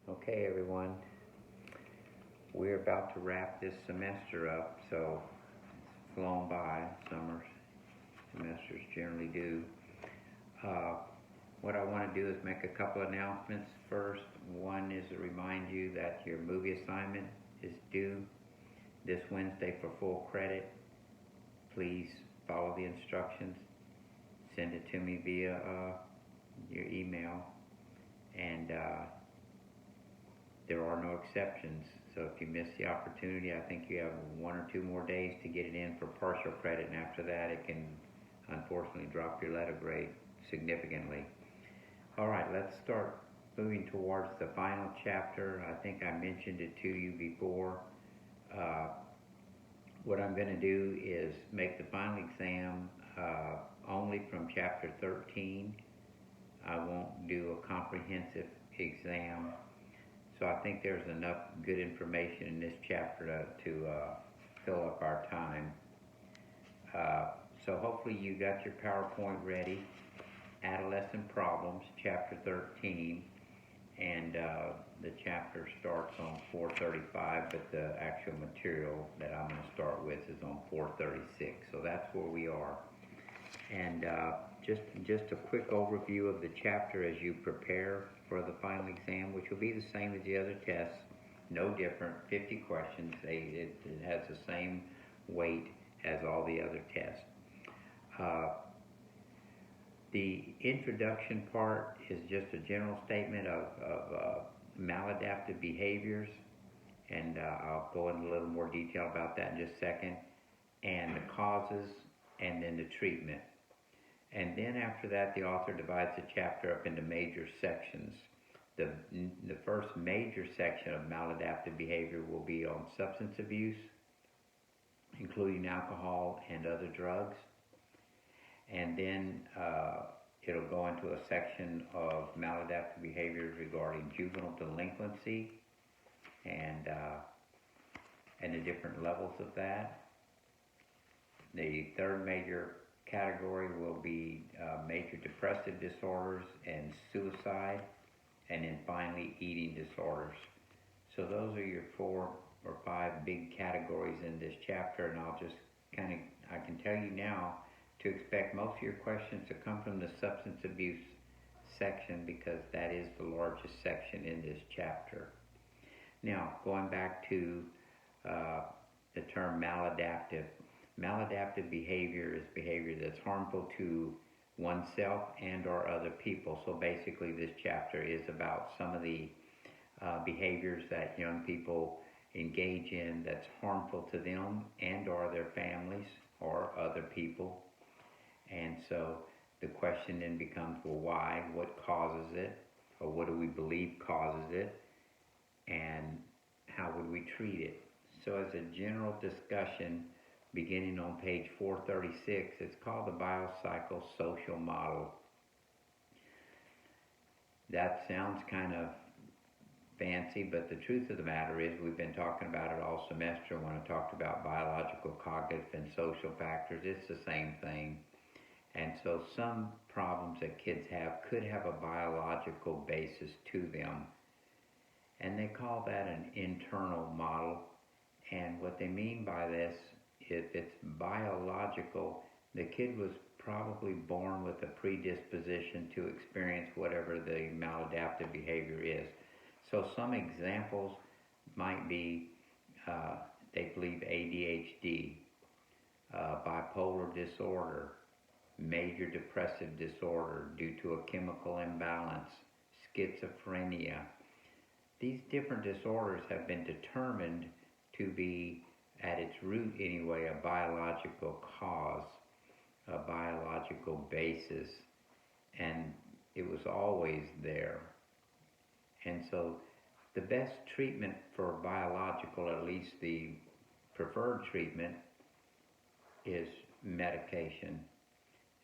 Okay, everyone, we're about to wrap this semester up, so it's flown by. Summer semesters generally do. Uh, what I want to do is make a couple announcements first. One is to remind you that your movie assignment is due this Wednesday for full credit. Please follow the instructions. Send it to me via your email, and there are no exceptions. So if you miss the opportunity, I think you have 1 or 2 more days to get it in for partial credit, and after that it can unfortunately drop your letter grade significantly. All right, let's start moving towards the final chapter. I think I mentioned it to you before. Uh, what I'm going to do is make the final exam only from chapter 13. I won't do a comprehensive exam. So I think there's enough good information in this chapter to fill up our time. So hopefully you got your PowerPoint ready. Adolescent Problems, chapter 13. And the chapter starts on 435, but the actual material that I'm going to start with is on 436. So that's where we are. And just a quick overview of the chapter as you prepare for the final exam, which will be the same as the other tests, no different, 50 questions. It has the same weight as all the other tests. The introduction part is just a general statement of maladaptive behaviors, and I'll go into a little more detail about that in just a second, and the causes, and then the treatment. And then after that, the author divides the chapter up into major sections. The first major section of maladaptive behavior will be on substance abuse, including alcohol and other drugs. And then it'll go into a section of maladaptive behaviors regarding juvenile delinquency and the different levels of that. The third major category will be major depressive disorders and suicide, and then finally eating disorders. So those are your 4 or 5 big categories in this chapter, and I'll just I can tell you now to expect most of your questions to come from the substance abuse section, because that is the largest section in this chapter. Now, going back to the term maladaptive. Maladaptive behavior is behavior that's harmful to oneself and or other people. So basically this chapter is about some of the behaviors that young people engage in that's harmful to them and or their families or other people. And so the question then becomes, well, why? What causes it? Or what do we believe causes it? And how would we treat it? So as a general discussion, beginning on page 436, it's called the biopsychosocial model. That sounds kind of fancy, but the truth of the matter is we've been talking about it all semester when I talked about biological, cognitive, and social factors. It's the same thing. And so some problems that kids have could have a biological basis to them. And they call that an internal model. And what they mean by this, if it's biological, the kid was probably born with a predisposition to experience whatever the maladaptive behavior is. So some examples might be, they believe ADHD, bipolar disorder, major depressive disorder due to a chemical imbalance, schizophrenia. These different disorders have been determined to be, at its root anyway, a biological cause, a biological basis, and it was always there. And so the best treatment for biological, at least the preferred treatment, is medication.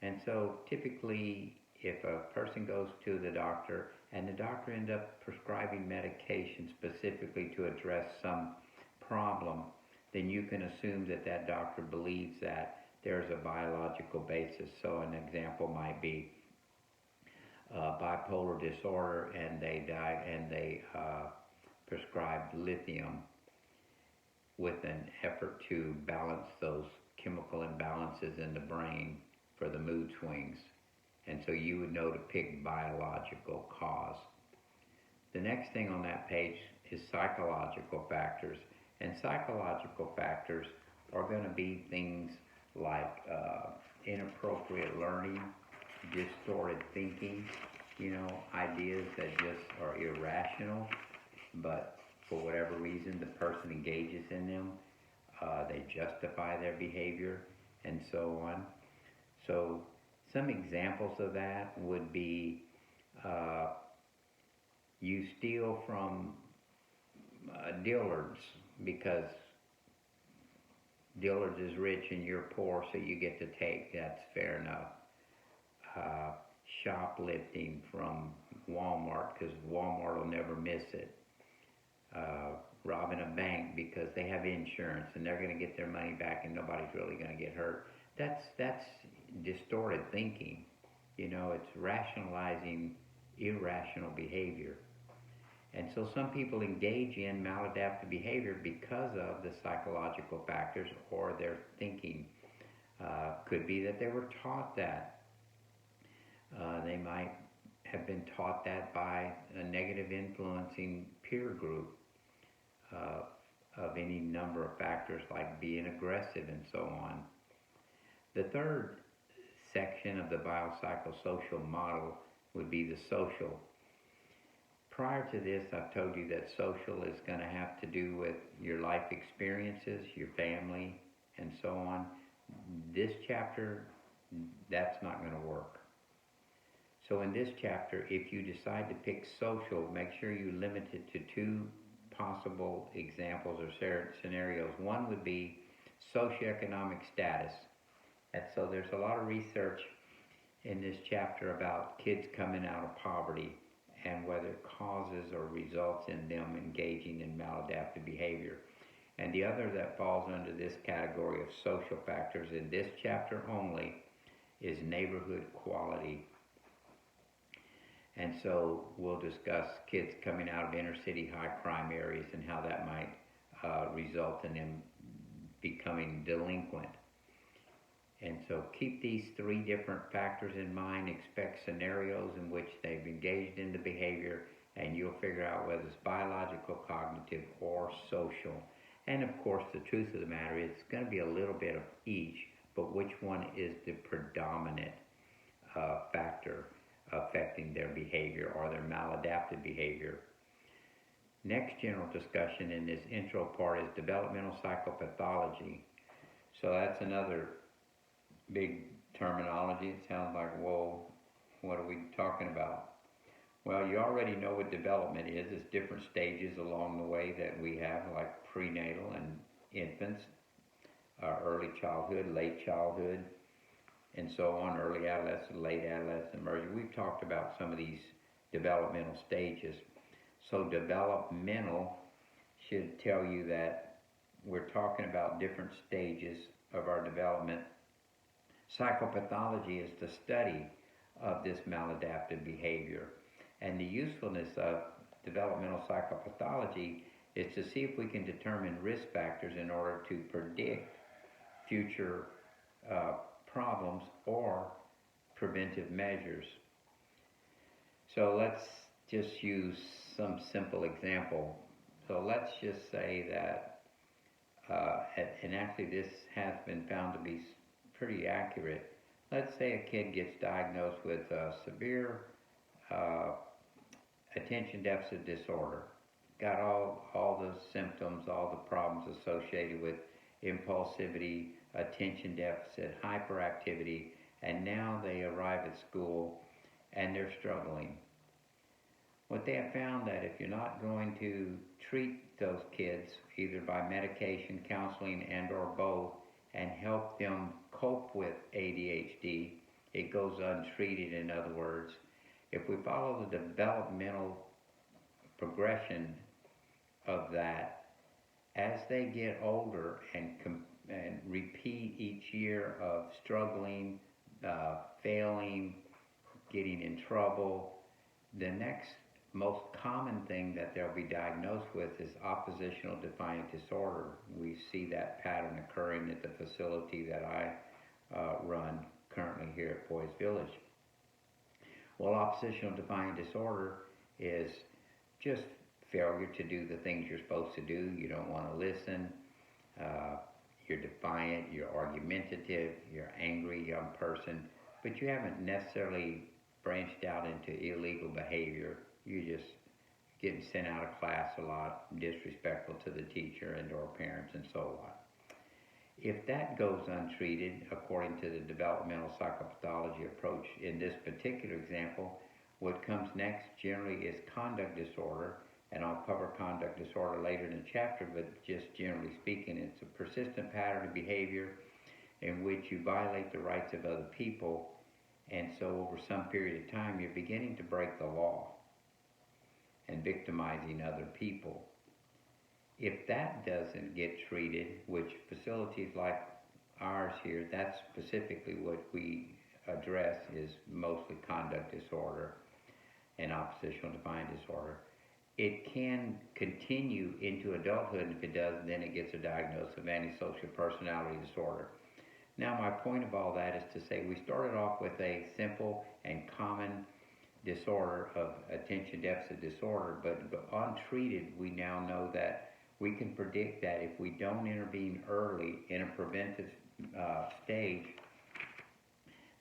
And so typically if a person goes to the doctor and the doctor ends up prescribing medication specifically to address some problem, then you can assume that that doctor believes that there's a biological basis. So an example might be bipolar disorder, and they prescribed lithium with an effort to balance those chemical imbalances in the brain for the mood swings. And so you would know to pick biological cause. The next thing on that page is psychological factors. And psychological factors are going to be things like inappropriate learning, distorted thinking, ideas that just are irrational, but for whatever reason the person engages in them, they justify their behavior, and so on. So some examples of that would be you steal from Dillard's because Dillard's is rich and you're poor, so you get to take. That's fair enough. Shoplifting from Walmart because Walmart will never miss it. Robbing a bank because they have insurance and they're going to get their money back and nobody's really going to get hurt. That's distorted thinking. It's rationalizing irrational behavior. And so some people engage in maladaptive behavior because of the psychological factors or their thinking. Could be that they were taught that. They might have been taught that by a negative influencing peer group of any number of factors like being aggressive and so on. The third section of the biopsychosocial model would be the social. Prior to this, I've told you that social is going to have to do with your life experiences, your family, and so on. This chapter, that's not going to work. So in this chapter, if you decide to pick social, make sure you limit it to two possible examples or scenarios. One would be socioeconomic status. And so there's a lot of research in this chapter about kids coming out of poverty and whether it causes or results in them engaging in maladaptive behavior. And the other that falls under this category of social factors in this chapter only is neighborhood quality. And so we'll discuss kids coming out of inner city high crime areas and how that might result in them becoming delinquent. And so keep these three different factors in mind, expect scenarios in which they've engaged in the behavior, and you'll figure out whether it's biological, cognitive, or social. And of course, the truth of the matter is it's going to be a little bit of each, but which one is the predominant factor affecting their behavior or their maladaptive behavior. Next general discussion in this intro part is developmental psychopathology. So that's another big terminology. It sounds like, whoa, what are we talking about? Well, you already know what development is. It's different stages along the way that we have, like prenatal and infants, early childhood, late childhood, and so on, early adolescent, late adolescent, emerging. We've talked about some of these developmental stages. So developmental should tell you that we're talking about different stages of our development. Psychopathology is the study of this maladaptive behavior. And the usefulness of developmental psychopathology is to see if we can determine risk factors in order to predict future problems or preventive measures. So let's just use some simple example. So let's just say that, and actually this has been found to be pretty accurate. Let's say a kid gets diagnosed with severe attention deficit disorder. Got all the symptoms, all the problems associated with impulsivity, attention deficit, hyperactivity, and now they arrive at school and they're struggling. What they have found that if you're not going to treat those kids either by medication, counseling, and or both, and help them cope with ADHD, it goes untreated. In other words, if we follow the developmental progression of that, as they get older and repeat each year of struggling, failing, getting in trouble. The next most common thing that they'll be diagnosed with is oppositional defiant disorder. We see that pattern occurring at the facility that I run currently here at Boys Village. Well, oppositional defiant disorder is just failure to do the things you're supposed to do. You don't want to listen. You're defiant. You're argumentative. You're angry young person, but you haven't necessarily branched out into illegal behavior. You're just getting sent out of class a lot, disrespectful to the teacher and or parents and so on. If that goes untreated, according to the developmental psychopathology approach in this particular example, what comes next generally is conduct disorder, and I'll cover conduct disorder later in the chapter, but just generally speaking, it's a persistent pattern of behavior in which you violate the rights of other people, and so over some period of time, you're beginning to break the law and victimizing other people. If that doesn't get treated, which facilities like ours here, that's specifically what we address, is mostly conduct disorder and oppositional defiant disorder. It can continue into adulthood, and if it does, then it gets a diagnosis of antisocial personality disorder. Now, my point of all that is to say we started off with a simple and common disorder of attention deficit disorder, but untreated, we now know that we can predict that if we don't intervene early in a preventive stage,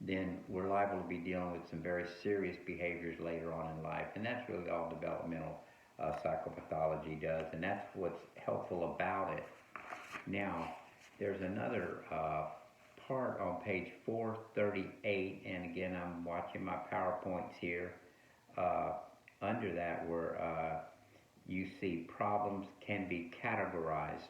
then we're liable to be dealing with some very serious behaviors later on in life. And that's really all developmental psychopathology does, and that's what's helpful about it. Now, there's another part on page 438, and again, I'm watching my PowerPoints here. Under that, where you see problems can be categorized,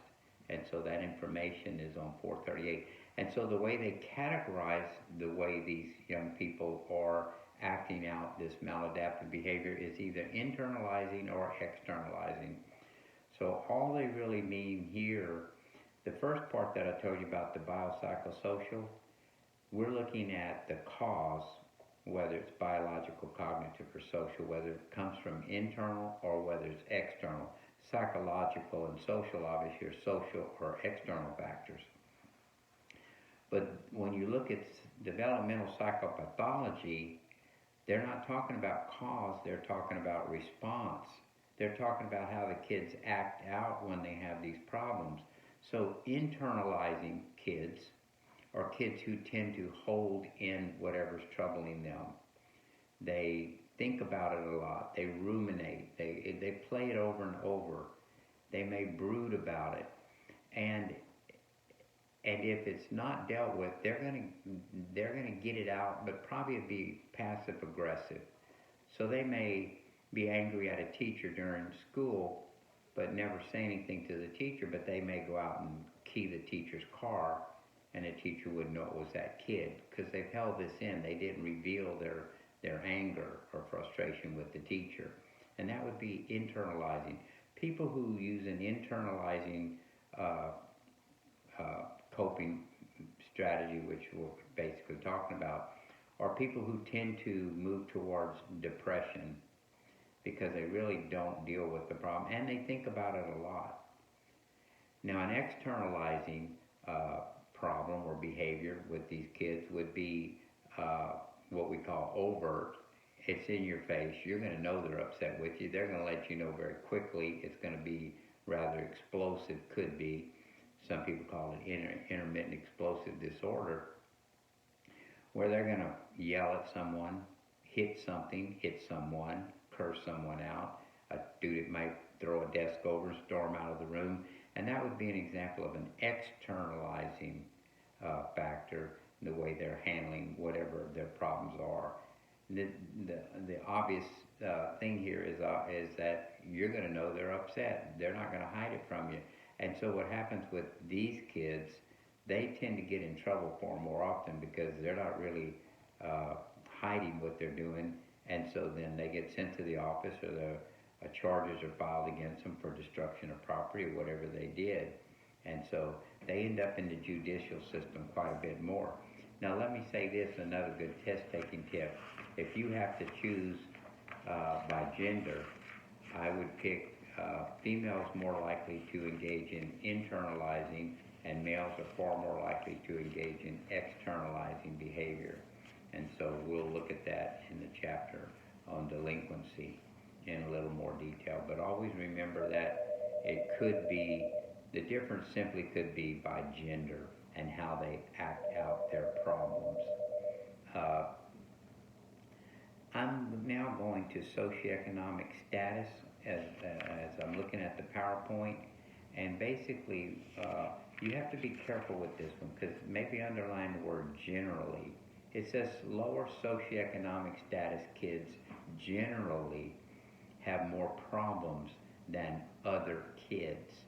and so that information is on 438. And so the way they categorize the way these young people are acting out this maladaptive behavior is either internalizing or externalizing. So all they really mean here, the first part that I told you about, the biopsychosocial, we're looking at the cause, whether it's biological, cognitive, or social, whether it comes from internal or whether it's external. Psychological and social, obviously, are social or external factors. But when you look at developmental psychopathology, they're not talking about cause, they're talking about response. They're talking about how the kids act out when they have these problems. So internalizing kids are kids who tend to hold in whatever's troubling them. They think about it a lot. They ruminate. They play it over and over. They may brood about it. And if it's not dealt with, they're gonna get it out, but probably be passive aggressive. So they may be angry at a teacher during school, but never say anything to the teacher, but they may go out and key the teacher's car, and the teacher wouldn't know it was that kid, because they've held this in. They didn't reveal their anger or frustration with the teacher. And that would be internalizing. People who use an internalizing coping strategy, which we're basically talking about, are people who tend to move towards depression because they really don't deal with the problem, and they think about it a lot. Now, an externalizing problem or behavior with these kids would be what we call overt. It's in your face. You're going to know they're upset with you. They're going to let you know very quickly. It's going to be rather explosive, could be. Some people call it intermittent explosive disorder, where they're going to yell at someone, hit something, hit someone, curse someone out. A student might throw a desk over and storm out of the room, and that would be an example of an externalizing factor in the way they're handling whatever their problems are. The obvious thing here is that you're going to know they're upset. They're not going to hide it from you. And so what happens with these kids, they tend to get in trouble for more often because they're not really hiding what they're doing. And so then they get sent to the office, or the charges are filed against them for destruction of property or whatever they did. And so they end up in the judicial system quite a bit more. Now let me say this, another good test-taking tip. if you have to choose by gender, I would pick females more likely to engage in internalizing, and males are far more likely to engage in externalizing behavior. And so we'll look at that in the chapter on delinquency in a little more detail. But always remember that it could be, the difference simply could be by gender and how they act out their problems. I'm now going to socioeconomic status as I'm looking at the PowerPoint. And basically, you have to be careful with this one because maybe underline the word generally. It says lower socioeconomic status kids generally have more problems than other kids.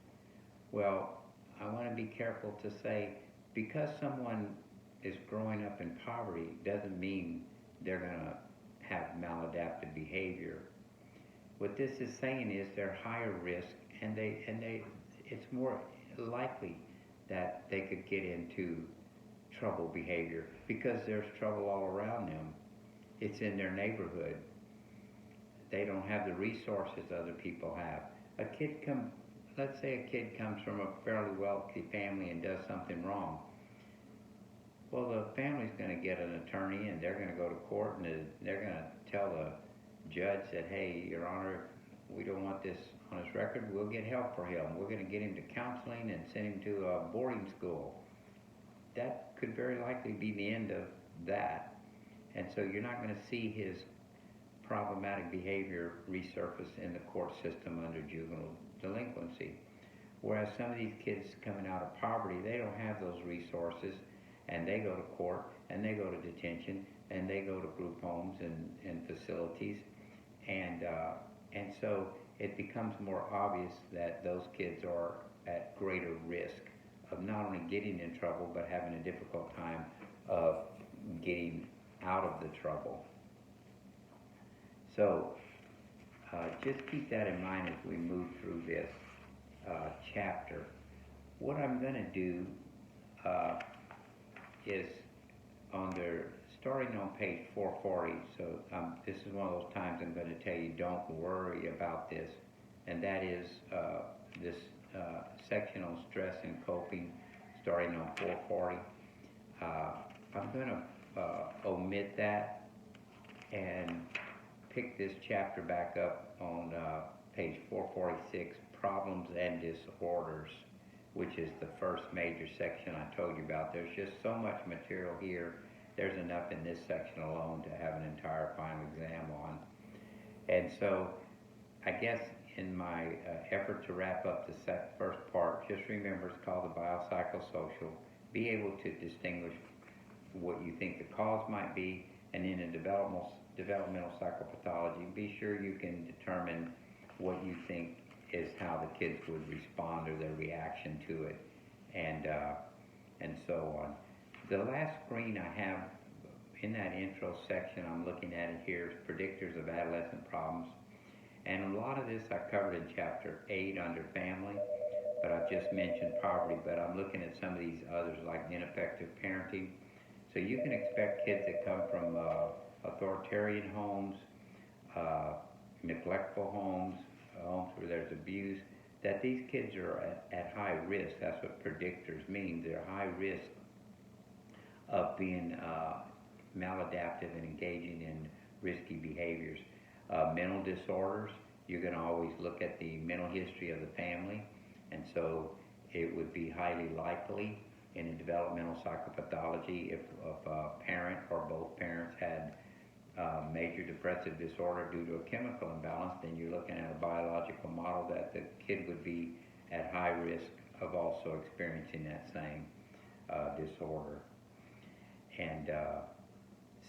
Well, I want to be careful to say because someone is growing up in poverty doesn't mean they're going to have maladaptive behavior. What this is saying is they're higher risk, and it's more likely that they could get into trouble behavior because there's trouble all around them. It's in their neighborhood. They don't have the resources other people have. Let's say a kid comes from a fairly wealthy family and does something wrong. Well, the family's going to get an attorney, and they're going to go to court, and they're going to tell the judge that, hey, Your Honor, we don't want this on his record. We'll get help for him. We're going to get him to counseling and send him to a boarding school. That could very likely be the end of that. And so you're not going to see his problematic behavior resurface in the court system under juvenile delinquency. Whereas some of these kids coming out of poverty, they don't have those resources, and they go to court, and they go to detention, and they go to group homes and facilities. And so it becomes more obvious that those kids are at greater risk of not only getting in trouble, but having a difficult time of getting out of the trouble. So just keep that in mind as we move through this chapter. What I'm going to do is starting on page 440, so this is one of those times I'm going to tell you don't worry about this, and that is this section on stress and coping, starting on 440. I'm going to omit that and pick this chapter back up on page 446, Problems and Disorders, which is the first major section I told you about. There's just so much material here. There's enough in this section alone to have an entire final exam on. And so I guess in my effort to wrap up the first part, just remember it's called the biopsychosocial. Be able to distinguish what you think the cause might be, and in a developmental psychopathology, be sure you can determine what you think is how the kids would respond or their reaction to it, and so on. The last screen I have in that intro section, I'm looking at it here, is predictors of adolescent problems. And a lot of this I covered in chapter 8 under family, but I've just mentioned poverty, but I'm looking at some of these others like ineffective parenting. So you can expect kids that come from authoritarian homes, neglectful homes, homes where there's abuse, that these kids are at high risk. That's what predictors mean. They're high risk of being maladaptive and engaging in risky behaviors. Mental disorders, you're going to always look at the mental history of the family, and so it would be highly likely in a developmental psychopathology if a parent or both parents had major depressive disorder due to a chemical imbalance, then you're looking at a biological model that the kid would be at high risk of also experiencing that same disorder. And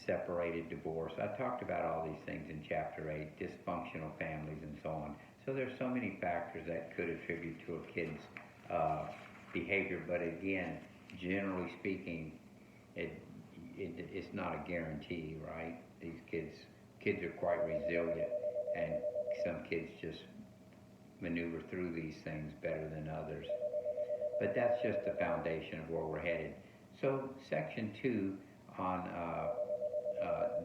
separated, divorce. I talked about all these things in chapter 8, dysfunctional families and so on. So there's so many factors that could attribute to a kid's behavior, but again, generally speaking, it's not a guarantee, right? These kids are quite resilient, and some kids just maneuver through these things better than others. But that's just the foundation of where we're headed. So section 2 on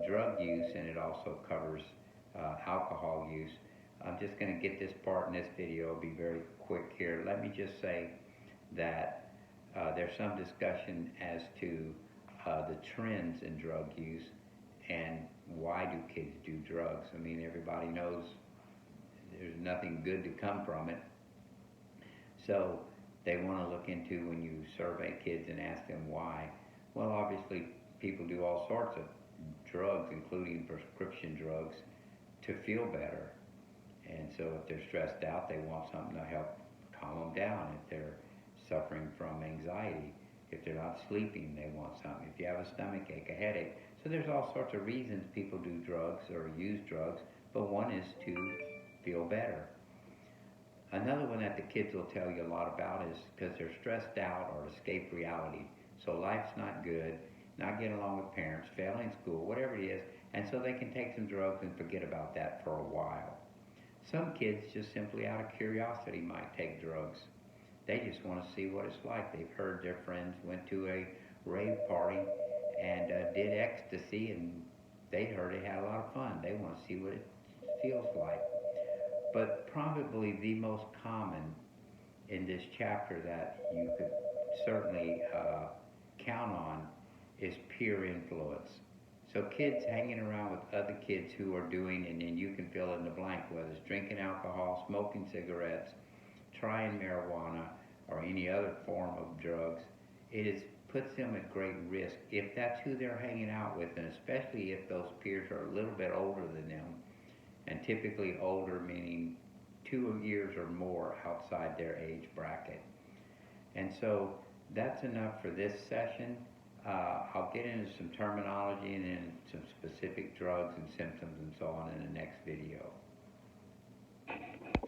drug use, and it also covers alcohol use. I'm just going to get this part in this video. I'll be very quick here. Let me just say that there's some discussion as to the trends in drug use and why do kids do drugs. I mean, everybody knows there's nothing good to come from it. So they want to look into, when you survey kids and ask them why, well, obviously people do all sorts of drugs, including prescription drugs, to feel better. And so if they're stressed out, they want something to help calm them down. If they're suffering from anxiety, if they're not sleeping, they want something. If you have a stomach ache, a headache. So there's all sorts of reasons people do drugs or use drugs, but one is to feel better. Another one that the kids will tell you a lot about is because they're stressed out or escape reality. So life's not good, not getting along with parents, failing school, whatever it is, and so they can take some drugs and forget about that for a while. Some kids just simply out of curiosity might take drugs. They just want to see what it's like. They've heard their friends went to a rave party and did ecstasy, and they heard they had a lot of fun. They want to see what it feels like. But probably the most common in this chapter that you could certainly count on is peer influence. So kids hanging around with other kids who are doing, and then you can fill in the blank, whether it's drinking alcohol, smoking cigarettes, trying marijuana, or any other form of drugs, puts them at great risk if that's who they're hanging out with, and especially if those peers are a little bit older than them, and typically older meaning 2 years or more outside their age bracket. And so that's enough for this session. I'll get into some terminology and then some specific drugs and symptoms and so on in the next video.